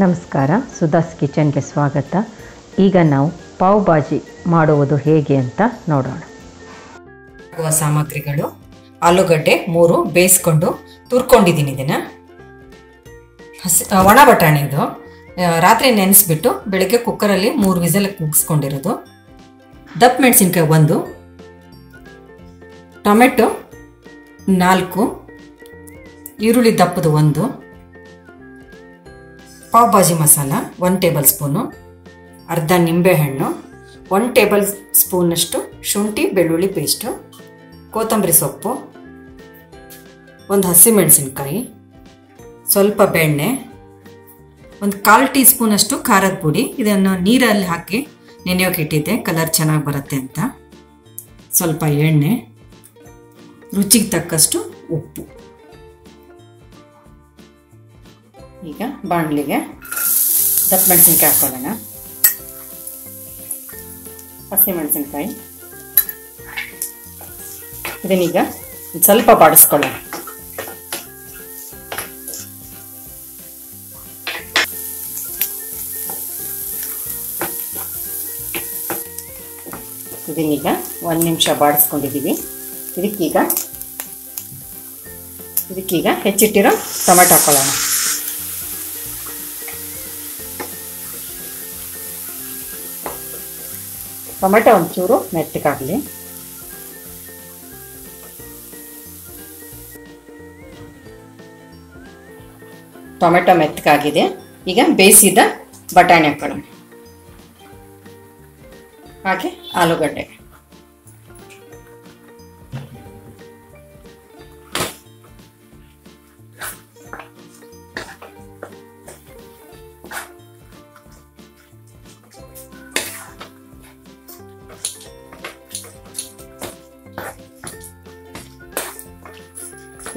ನಮಸ್ಕಾರ, ಸುಧಾಸ್ ಕಿಚನ್ಗೆ ಸ್ವಾಗತ. ಈಗ ನಾವು ಪಾವ್ ಭಾಜಿ ಮಾಡುವುದು ಹೇಗೆ ಅಂತ ನೋಡೋಣ. ಸಾಮಗ್ರಿಗಳು: ಆಲೂಗಡ್ಡೆ 3 ಬೇಯಿಸ್ಕೊಂಡು ತುರ್ಕೊಂಡಿದ್ದೀನಿ. ಇದನ್ನು ಒಣ ಬಟಾಣಿ, ಇದು ರಾತ್ರಿ ನೆನೆಸ್ಬಿಟ್ಟು ಬೆಳಗ್ಗೆ ಕುಕ್ಕರಲ್ಲಿ 3 ವಿಸಲ್ ಮುಗಿಸ್ಕೊಂಡಿರೋದು. ದಪ್ಪ ಮೆಣಸಿನ್ಕಾಯಿ 1, ಟೊಮೆಟೊ 4, ಈರುಳ್ಳಿ ದಪ್ಪದು 1, ಪಾವ್ ಭಾಜಿ ಮಸಾಲ 1 ಟೇಬಲ್ ಸ್ಪೂನು, ಅರ್ಧ ನಿಂಬೆಹಣ್ಣು, 1 ಟೇಬಲ್ ಸ್ಪೂನಷ್ಟು ಶುಂಠಿ ಬೆಳ್ಳುಳ್ಳಿ ಪೇಸ್ಟು, ಕೊತ್ತಂಬರಿ ಸೊಪ್ಪು, 1 ಹಸಿಮೆಣಸಿನ್ಕಾಯಿ, ಸ್ವಲ್ಪ ಬೆಣ್ಣೆ, 1/4 ಟೀ ಸ್ಪೂನಷ್ಟು ಖಾರದ ಪುಡಿ. ಇದನ್ನು ನೀರಲ್ಲಿ ಹಾಕಿ ನೆನೆಯೋಕೆ ಇಟ್ಟಿದ್ದೆ, ಕಲರ್ ಚೆನ್ನಾಗಿ ಬರುತ್ತೆ ಅಂತ. ಸ್ವಲ್ಪ ಎಣ್ಣೆ, ರುಚಿಗೆ ತಕ್ಕಷ್ಟು ಉಪ್ಪು. ಈಗ ಬಾಣಲಿಗೆ ದಪ್ಪ ಮೆಣಸಿನ್ಕಾಯಿ ಹಾಕೊಳ್ಳೋಣ. ಹಸಿಮೆಣಸಿನ್ಕಾಯಿ ಇದನ್ನೀಗ ಸ್ವಲ್ಪ ಬಾಡಿಸ್ಕೊಳ್ಳೋಣ. ಇದನ್ನೀಗ 1 ನಿಮಿಷ ಬಾಡಿಸ್ಕೊಂಡಿದ್ದೀವಿ. ಇದಕ್ಕೀಗ ಹೆಚ್ಚಿಟ್ಟಿರೋ ಟೊಮೆಟೊ ಹಾಕೊಳ್ಳೋಣ. ಟೊಮೆಟೊ ಒಂಚೂರು ಮೆತ್ತಗಾಗಲಿ. ಟೊಮೆಟೊ ಮೆತ್ತಗಾಗಿದೆ. ಈಗ ಬೇಯಿಸಿದ ಬಟಾಣಿ ಹಾಕೊಳ್ಳೋಣ, ಹಾಗೆ ಆಲೂಗಡ್ಡೆ.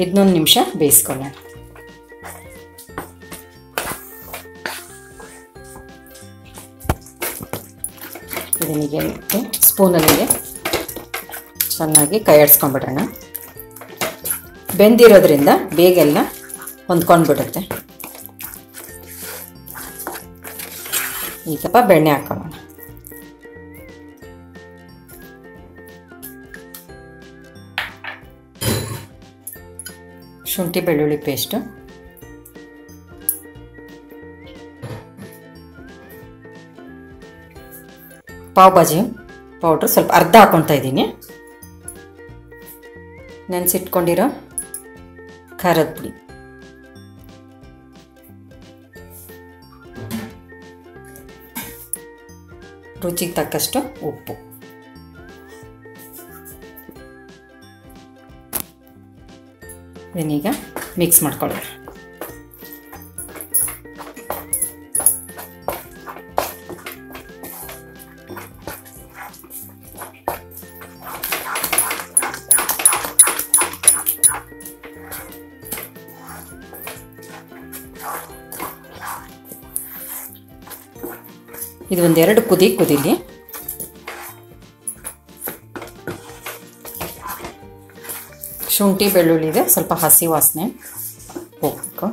ಇದನ್ನೊಂದು ನಿಮಿಷ ಬೇಯಿಸ್ಕೊಳ್ಳೋಣ. ಇದನಿಗೆ ಸ್ಪೂನಲ್ಲಿ ಚೆನ್ನಾಗಿ ಕೈ ಆಡಿಸ್ಕೊಂಡ್ಬಿಡೋಣ. ಬೆಂದಿರೋದ್ರಿಂದ ಬೇಗೆಲ್ಲ ಹೊಂದ್ಕೊಂಡ್ಬಿಡುತ್ತೆ. ಈ ಸ್ವಲ್ಪ ಬೆಣ್ಣೆ ಹಾಕೊಳ್ಳೋಣ. ಶುಂಠಿ ಬೆಳ್ಳುಳ್ಳಿ ಪೇಸ್ಟು, ಪಾವ್ ಭಾಜಿ ಪೌಡ್ರು ಸ್ವಲ್ಪ ಅರ್ಧ ಹಾಕ್ಕೊಳ್ತಾ ಇದ್ದೀನಿ. ನೆನೆಸಿಟ್ಕೊಂಡಿರೋ ಖಾರದ ಪುಡಿ, ರುಚಿಗೆ ತಕ್ಕಷ್ಟು ಉಪ್ಪು. ಇದನ್ನೀಗ ಮಿಕ್ಸ್ ಮಾಡ್ಕೊಳ್ಳೋಣ. ಇದು 1-2 ಕುದೀಲಿ. ಶುಂಠಿ ಬೆಳ್ಳುಳ್ಳಿದೆ ಸ್ವಲ್ಪ ಹಸಿ ವಾಸನೆ ಹೋಗ್ಬೇಕು.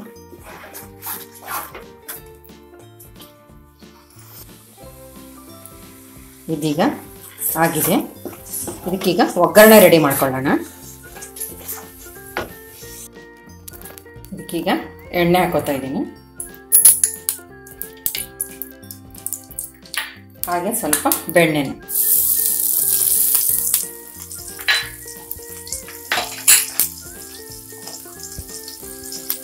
ಇದೀಗ ಆಗಿದೆ. ಇದಕ್ಕೀಗ ಒಗ್ಗರಣೆ ರೆಡಿ ಮಾಡ್ಕೊಳ್ಳೋಣ. ಇದಕ್ಕೀಗ ಎಣ್ಣೆ ಹಾಕೋತಾ ಇದ್ದೀನಿ, ಹಾಗೆ ಸ್ವಲ್ಪ ಬೆಣ್ಣೆನ.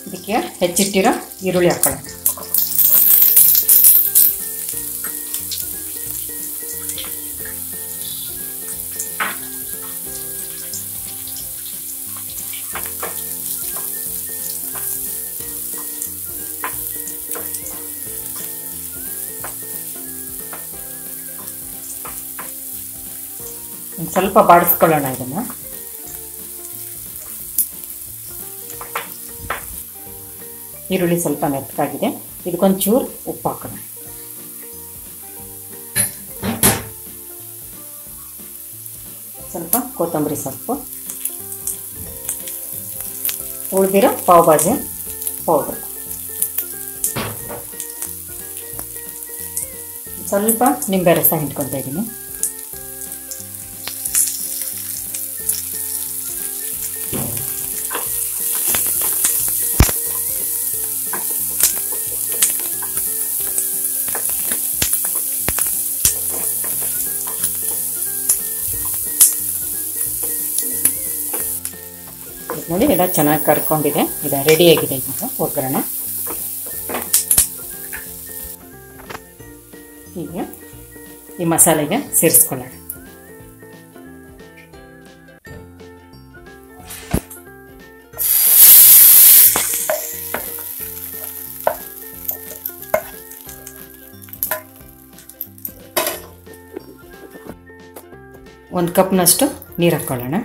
ಇದಕ್ಕೆ ಹೆಚ್ಚಿಟ್ಟಿರೋ ಈರುಳ್ಳಿ ಹಾಕೊಳ್ಳೋಣ. ಸ್ವಲ್ಪ ಬಾಡಿಸ್ಕೊಳ್ಳೋಣ ಇದನ್ನು. ಈರುಳ್ಳಿ ಸ್ವಲ್ಪ ಮೆತ್ತಗಾಗಿದೆ. ಇದಕ್ಕೊಂಚೂರು ಉಪ್ಪು ಹಾಕೋಣ. ಸ್ವಲ್ಪ ಕೊತ್ತಂಬರಿ ಸೊಪ್ಪು, ಉಳಿದಿರೋ ಪಾವ್ ಭಾಜಿ ಪೌಡರ್. ಸ್ವಲ್ಪ ನಿಂಬೆ ರಸ ಹಿಂಡ್ಕೊತಾ ಇದ್ದೀನಿ. ನೋಡಿ ಎಲ್ಲ ಚೆನ್ನಾಗಿ ಕರ್ಕೊಂಡಿದೆ. ಇದು ರೆಡಿಯಾಗಿದೆ. ಈಗ ಒಗ್ಗರಣೆ ಈಗ ಈ ಮಸಾಲೆಗೆ ಸೇರಿಸ್ಕೊಳ್ಳೋಣ. ಒಂದು ಕಪ್ನಷ್ಟು ನೀರು ಹಾಕ್ಕೊಳ್ಳೋಣ.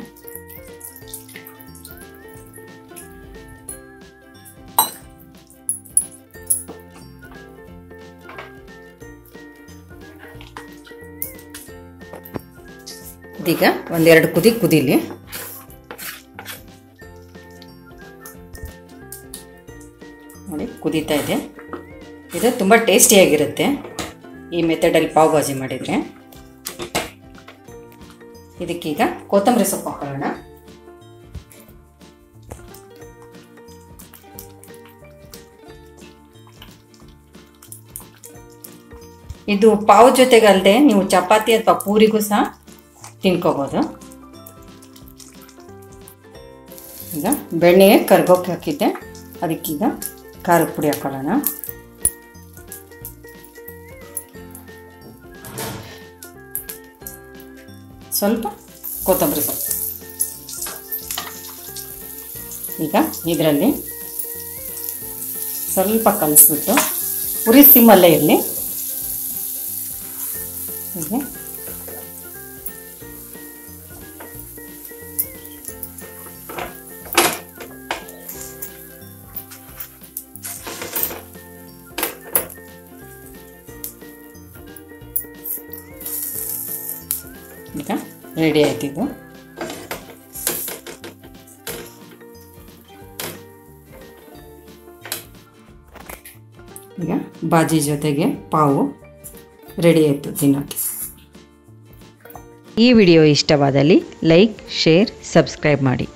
ಇದೀಗ ಒಂದೆರಡು ಕುದೀಲಿ. ನೋಡಿ ಕುದೀತಾ ಇದೆ. ಇದು ತುಂಬ ಟೇಸ್ಟಿಯಾಗಿರುತ್ತೆ ಈ ಮೆಥಡಲ್ಲಿ ಪಾವ್ ಭಾಜಿ ಮಾಡಿದರೆ. ಇದಕ್ಕೀಗ ಕೊತ್ತಂಬರಿ ಸೊಪ್ಪು ಹಾಕೊಳ್ಳೋಣ. ಇದು ಪಾವ್ ಜೊತೆಗಲ್ಲದೆ ನೀವು ಚಪಾತಿ ಅಥವಾ ಪೂರಿಗೂ ಸಹ ತಿನ್ಕೋಬೋದು. ಈಗ ಬೆಣ್ಣೆಗೆ ಕರ್ಗೋಕೆ ಹಾಕಿದ್ದೆ, ಅದಕ್ಕೀಗ ಖಾರದ ಪುಡಿ ಹಾಕೊಳ್ಳೋಣ. ಸ್ವಲ್ಪ ಕೊತ್ತಂಬರಿ ಸೊಪ್ಪು. ಈಗ ಇದರಲ್ಲಿ ಸ್ವಲ್ಪ ಕಲಿಸ್ಬಿಟ್ಟು ಉರಿ ಸಿಮ್ಮಲ್ಲೇ ಇರಲಿ. ಹೀಗೆ ಈಗ ರೆಡಿ ಆಯ್ತಿದ್ದು. ಈಗ ಬಾಜಿ ಜೊತೆಗೆ ಪಾವು ರೆಡಿ ಆಯಿತು ತಿನ್ನೋಕ್ಕೆ. ಈ ವಿಡಿಯೋ ಇಷ್ಟವಾದಲ್ಲಿ ಲೈಕ್, ಶೇರ್, ಸಬ್ಸ್ಕ್ರೈಬ್ ಮಾಡಿ.